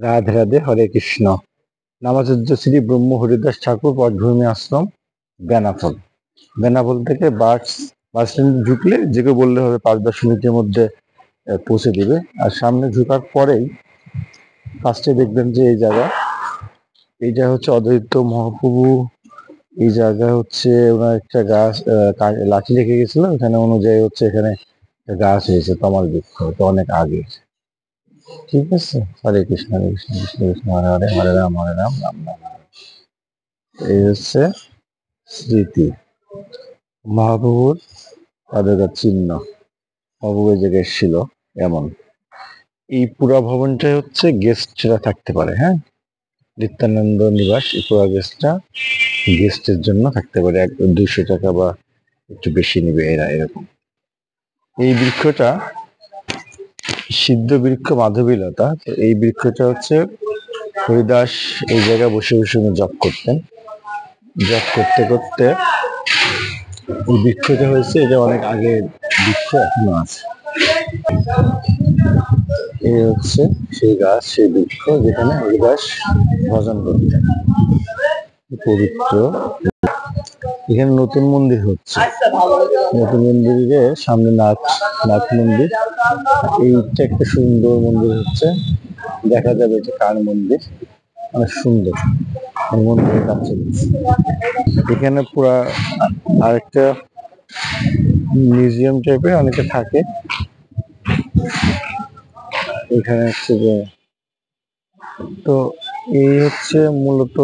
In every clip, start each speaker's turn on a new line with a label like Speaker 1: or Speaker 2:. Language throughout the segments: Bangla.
Speaker 1: রাধে রাধে, হরে কৃষ্ণ। নামাচার্য শ্রী ব্রহ্ম হরিদাস ঠাকুর পটভূমি আশ্রম, বেনাপোল। বেনাপোল থেকে বাস স্ট্যান্ড ঢুকলে যে কেউ বললে হবে 5-10 মিনিটের মধ্যে পৌঁছে দিবে। আর সামনে ঢুকার পরেই ফার্স্টে দেখবেন যে এইটা হচ্ছে অদ্বৈত মহাপ্রভু। এই জায়গা হচ্ছে ওনার একটা গাছ, লাঠি রেখে গেছিল, এখানে অনুযায়ী হচ্ছে এখানে একটা গাছ হয়েছে তমাল বৃক্ষ, এটা অনেক আগে। ঠিক আছে, হরে কৃষ্ণ হরে কৃষ্ণ কৃষ্ণ কৃষ্ণ হরে হরে, হরে রাম হরে রাম রাম রাম হরে। এই হচ্ছে স্মৃতি মহাপ্রভুর পাদকার চিহ্ন। মহাপ্রভু এই জায়গায় এসেছিল এমন। এই পুরা ভবনটাই হচ্ছে গেস্টরা থাকতে পারে, হ্যাঁ। নিত্যানন্দ নিবাস, এই পুরা গেস্টের জন্য থাকতে পারে। 200 টাকা বা একটু বেশি নিবে এরা, এরকম। এই বৃক্ষটা সিদ্ধ বৃক্ষ মাধবীলতা। তো এই বৃক্ষটা হচ্ছে হরিদাস এই জায়গায় বসে বসে উনি জপ করতেন। জপ করতে করতে এই বৃক্ষটা হয়েছে, এটা অনেক আগে বৃক্ষ, এখনো আছে। এই হচ্ছে সেই গাছ, সেই বৃক্ষ যেখানে হরিদাস ভজন করতেন। পবিত্র। এখানে নতুন মন্দির হচ্ছে, নতুন মন্দিরের সামনে নাথ মন্দির। এইটা একটা সুন্দর মন্দির হচ্ছে, দেখা যাবে এটা কার মন্দির, অনেক সুন্দর মন্দিরের কাছে। এখানে পুরা আরেকটা মিউজিয়াম টাইপের অনেকে থাকে। এখানে হচ্ছে যে, তো এই হচ্ছে মূলত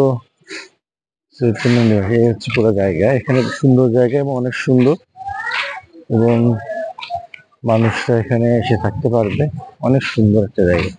Speaker 1: চৈতন্য নিবাস। এই হচ্ছে পুরো জায়গা, এখানে সুন্দর জায়গা এবং অনেক সুন্দর, এবং মানুষরা এখানে এসে থাকতে পারবে। অনেক সুন্দর একটা জায়গা।